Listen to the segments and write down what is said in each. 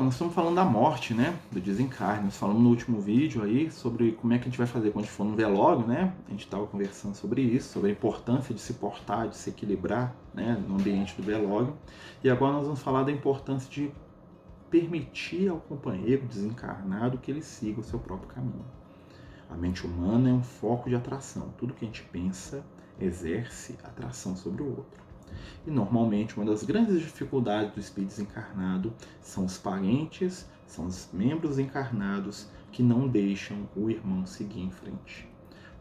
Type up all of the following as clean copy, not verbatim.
nós estamos falando da morte, né? Do desencarne. Nós falamos no último vídeo aí sobre como é que a gente vai fazer quando a gente for no velório, né? A gente estava conversando sobre isso, sobre a importância de se portar, de se equilibrar, né? No ambiente do velório. E agora nós vamos falar da importância de permitir ao companheiro desencarnado que ele siga o seu próprio caminho. A mente humana é um foco de atração. Tudo que a gente pensa exerce atração sobre o outro. E normalmente uma das grandes dificuldades do espírito desencarnado são os parentes, são os membros encarnados que não deixam o irmão seguir em frente.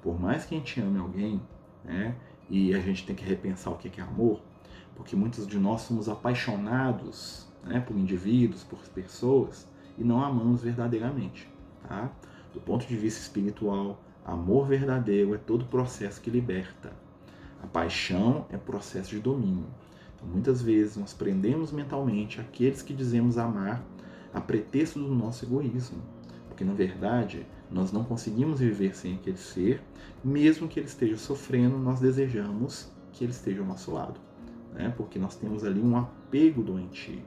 Por mais que a gente ame alguém, né, e a gente tem que repensar o que é amor, porque muitos de nós somos apaixonados, né, por indivíduos, por pessoas, e não amamos verdadeiramente. Tá? Do ponto de vista espiritual, amor verdadeiro é todo processo que liberta. A paixão é processo de domínio. Então, muitas vezes nós prendemos mentalmente aqueles que dizemos amar a pretexto do nosso egoísmo. Porque, na verdade, nós não conseguimos viver sem aquele ser, mesmo que ele esteja sofrendo, nós desejamos que ele esteja ao nosso lado. Né? Porque nós temos ali um apego doentio.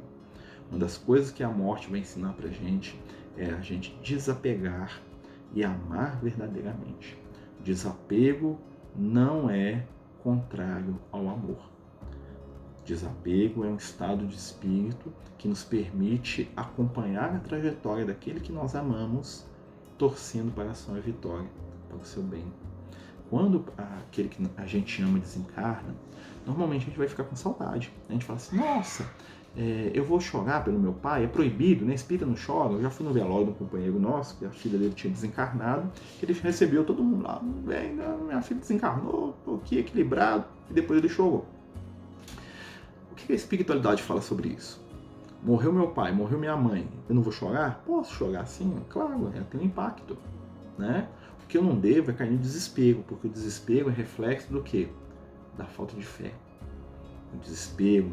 Uma das coisas que a morte vai ensinar para a gente é a gente desapegar e amar verdadeiramente. Desapego não é contrário ao amor. Desapego é um estado de espírito que nos permite acompanhar a trajetória daquele que nós amamos, torcendo para a sua vitória, para o seu bem. Quando aquele que a gente ama desencarna, normalmente a gente vai ficar com saudade. A gente fala assim, nossa, eu vou chorar pelo meu pai, é proibido, né? Espírita não chora. Eu já fui no velório de um companheiro nosso, que a filha dele tinha desencarnado, que ele recebeu todo mundo lá, minha filha desencarnou, estou aqui equilibrado, e depois ele chorou. O que a espiritualidade fala sobre isso? Morreu meu pai, morreu minha mãe, eu não vou chorar? Posso chorar sim, claro, tem um impacto, né? O que eu não devo é cair no desespero, porque o desespero é reflexo do quê? Da falta de fé. O desespero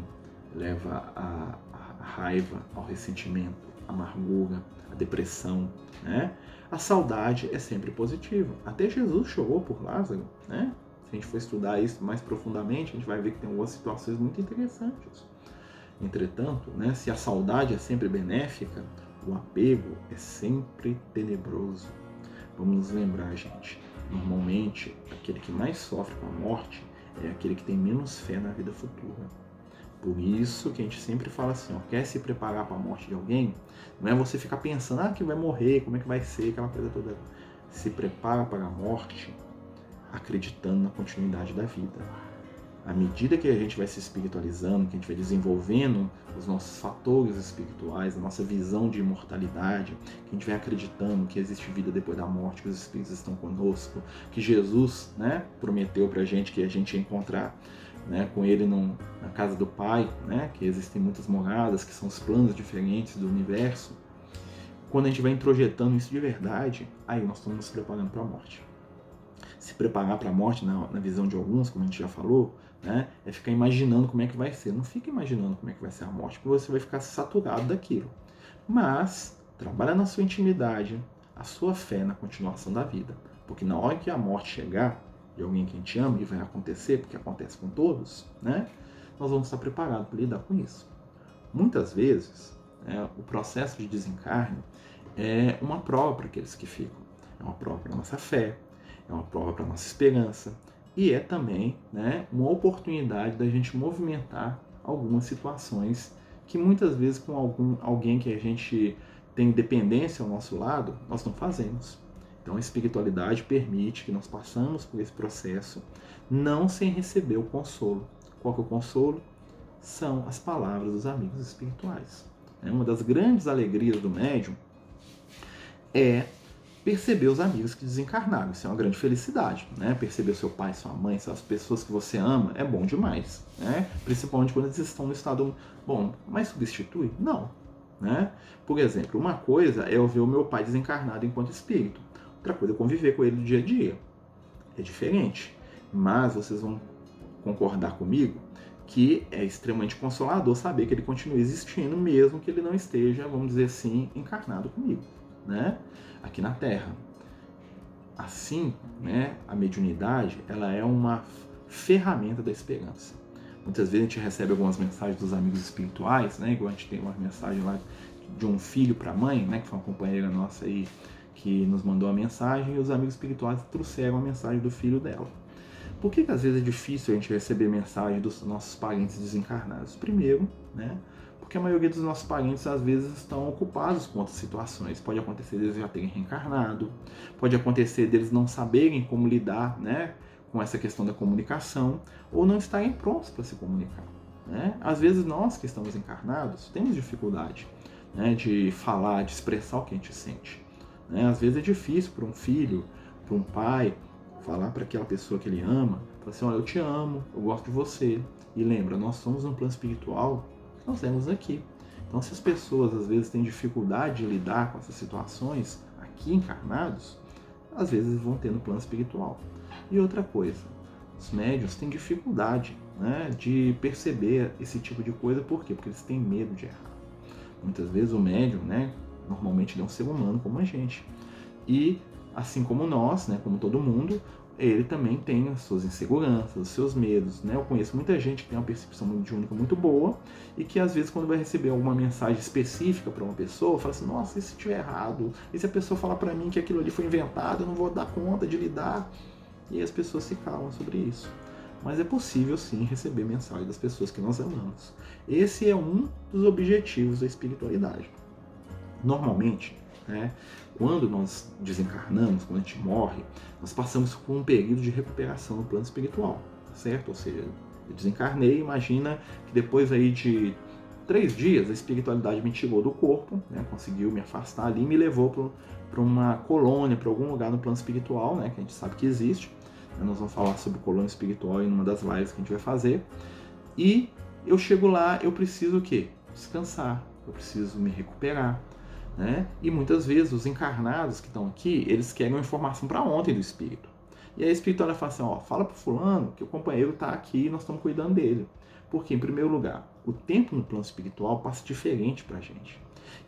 leva à raiva, ao ressentimento, à amargura, à depressão, né? A saudade é sempre positiva. Até Jesus chorou por Lázaro, né? Se a gente for estudar isso mais profundamente, a gente vai ver que tem algumas situações muito interessantes. Entretanto, né, se a saudade é sempre benéfica, o apego é sempre tenebroso. Vamos nos lembrar, gente, normalmente aquele que mais sofre com a morte é aquele que tem menos fé na vida futura. Por isso que a gente sempre fala assim, ó, quer se preparar para a morte de alguém, não é você ficar pensando, que vai morrer, como é que vai ser, aquela coisa toda. Se prepara para a morte acreditando na continuidade da vida. À medida que a gente vai se espiritualizando, que a gente vai desenvolvendo os nossos fatores espirituais, a nossa visão de imortalidade, que a gente vai acreditando que existe vida depois da morte, que os espíritos estão conosco, que Jesus, né, prometeu para a gente que a gente ia encontrar, né, com ele na casa do Pai, né, que existem muitas moradas, que são os planos diferentes do universo. Quando a gente vai introjetando isso de verdade, aí nós estamos nos preparando para a morte. Se preparar para a morte, na visão de alguns, como a gente já falou, né, é ficar imaginando como é que vai ser. Não fica imaginando como é que vai ser a morte, porque você vai ficar saturado daquilo. Mas trabalha na sua intimidade, a sua fé na continuação da vida. Porque na hora que a morte chegar, de alguém que a gente ama, e vai acontecer, porque acontece com todos, né, nós vamos estar preparados para lidar com isso. Muitas vezes, o processo de desencarne é uma prova para aqueles que ficam. É uma prova para a nossa fé, é uma prova para a nossa esperança, e é também, né, uma oportunidade da gente movimentar algumas situações que muitas vezes com alguém que a gente tem dependência ao nosso lado, nós não fazemos. Então a espiritualidade permite que nós passamos por esse processo, não sem receber o consolo. Qual que é o consolo? São as palavras dos amigos espirituais. Uma das grandes alegrias do médium é perceber os amigos que desencarnaram. Isso é uma grande felicidade, né? Perceber seu pai, sua mãe, as pessoas que você ama, é bom demais, né? Principalmente quando eles estão no estado bom. Mas substitui? Não, né? Por exemplo, uma coisa é eu ver o meu pai desencarnado enquanto espírito. Outra coisa é conviver com ele no dia a dia. É diferente. Mas vocês vão concordar comigo que é extremamente consolador saber que ele continua existindo, mesmo que ele não esteja, vamos dizer assim, encarnado comigo, né? Aqui na Terra. Assim, né, a mediunidade, ela é uma ferramenta da esperança. Muitas vezes a gente recebe algumas mensagens dos amigos espirituais, né, igual a gente tem uma mensagem lá de um filho para a mãe, né, que foi uma companheira nossa aí que nos mandou a mensagem, e os amigos espirituais trouxeram a mensagem do filho dela. Por que às vezes é difícil a gente receber mensagem dos nossos parentes desencarnados? Primeiro, né, porque a maioria dos nossos parentes às vezes estão ocupados com outras situações. Pode acontecer deles já terem reencarnado, pode acontecer deles não saberem como lidar, né, com essa questão da comunicação, ou não estarem prontos para se comunicar. Né? Às vezes nós que estamos encarnados temos dificuldade, né, de falar, de expressar o que a gente sente. Né? Às vezes é difícil para um filho, para um pai, falar para aquela pessoa que ele ama, falar assim, olha, eu te amo, eu gosto de você. E lembra, nós somos um plano espiritual, nós temos aqui. Então se as pessoas às vezes têm dificuldade de lidar com essas situações, aqui encarnados, às vezes vão ter no plano espiritual. E outra coisa, os médiuns têm dificuldade, né, de perceber esse tipo de coisa, por quê? Porque eles têm medo de errar. Muitas vezes o médium, né, normalmente ele é um ser humano como a gente. E assim como nós, né, como todo mundo, ele também tem as suas inseguranças, os seus medos. Né? Eu conheço muita gente que tem uma percepção mediúnica muito boa e que às vezes quando vai receber alguma mensagem específica para uma pessoa, fala assim, nossa, e se estiver errado? E se a pessoa falar para mim que aquilo ali foi inventado, eu não vou dar conta de lidar? E as pessoas se calam sobre isso. Mas é possível sim receber mensagem das pessoas que nós amamos. Esse é um dos objetivos da espiritualidade. Normalmente, né, quando nós desencarnamos, quando a gente morre, nós passamos por um período de recuperação no plano espiritual, certo? Ou seja, eu desencarnei, imagina que depois aí de 3 dias a espiritualidade me tirou do corpo, né, conseguiu me afastar ali e me levou para uma colônia, para algum lugar no plano espiritual, né, que a gente sabe que existe. Nós vamos falar sobre colônia espiritual em uma das lives que a gente vai fazer. E eu chego lá, eu preciso o quê? Descansar, eu preciso me recuperar. Né? E muitas vezes os encarnados que estão aqui, eles querem uma informação para ontem do espírito. E aí a espiritualidade fala assim, ó, fala para o fulano que o companheiro está aqui e nós estamos cuidando dele. Porque, em primeiro lugar, o tempo no plano espiritual passa diferente para a gente.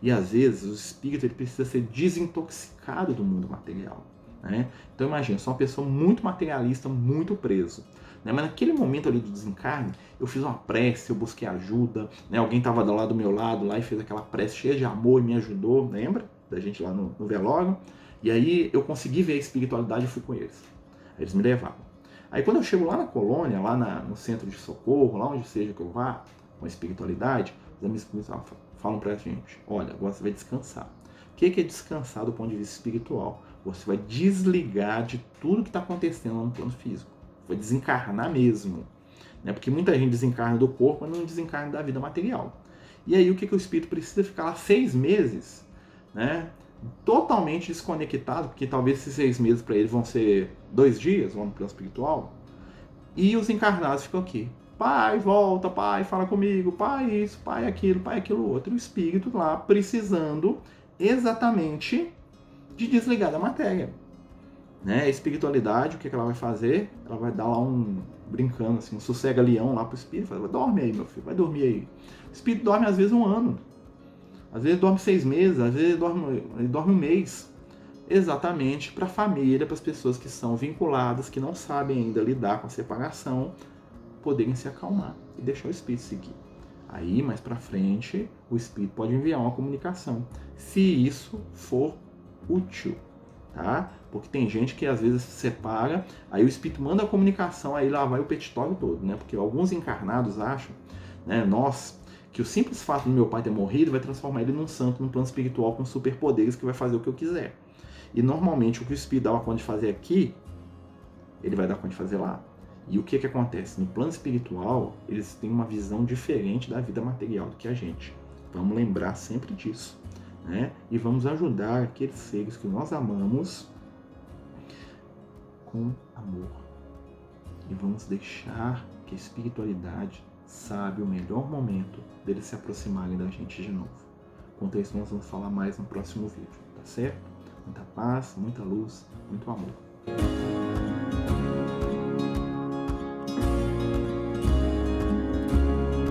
E às vezes o espírito ele precisa ser desintoxicado do mundo material. Né? Então imagina, eu sou uma pessoa muito materialista, muito preso. Né? Mas naquele momento ali do desencarne, eu fiz uma prece, eu busquei ajuda, né? Alguém estava do lado do meu lado lá e fez aquela prece cheia de amor e me ajudou, lembra? Da gente lá no velório. E aí eu consegui ver a espiritualidade e fui com eles. Aí eles me levaram. Aí quando eu chego lá na colônia, lá no centro de socorro, lá onde seja que eu vá, com a espiritualidade, os amigos espirituais falam pra gente, olha, agora você vai descansar. O que é descansar do ponto de vista espiritual? Você vai desligar de tudo que está acontecendo lá no plano físico. Vai desencarnar mesmo. Né? Porque muita gente desencarna do corpo, mas não desencarna da vida material. E aí o que o espírito precisa? Ficar lá 6 meses, né? Totalmente desconectado, porque talvez esses 6 meses para ele vão ser 2 dias lá no plano espiritual. E os encarnados ficam aqui. Pai, volta, pai, fala comigo, pai isso, pai aquilo outro. E o espírito lá precisando exatamente de desligar da matéria. Né? A espiritualidade, o que ela vai fazer? Ela vai dar lá brincando assim, um sossega-leão lá pro espírito, fala, dorme aí, meu filho, vai dormir aí. O espírito dorme às vezes 1 ano, às vezes dorme 6 meses, às vezes ele dorme 1 mês. Exatamente para a família, para as pessoas que são vinculadas, que não sabem ainda lidar com a separação, poderem se acalmar e deixar o espírito seguir. Aí, mais para frente, o espírito pode enviar uma comunicação, se isso for útil, tá? Porque tem gente que às vezes se separa, aí o espírito manda a comunicação, aí lá vai o petitório todo, né? Porque alguns encarnados acham, né, que o simples fato do meu pai ter morrido vai transformar ele num santo, num plano espiritual com superpoderes que vai fazer o que eu quiser. E normalmente o que o espírito dá conta de fazer aqui, ele vai dar conta de fazer lá. E o que acontece? No plano espiritual, eles têm uma visão diferente da vida material do que a gente. Vamos lembrar sempre disso. Né? E vamos ajudar aqueles seres que nós amamos com amor. E vamos deixar que a espiritualidade sabe o melhor momento deles se aproximarem da gente de novo. Quanto a isso, nós vamos falar mais no próximo vídeo, tá certo? Muita paz, muita luz, muito amor.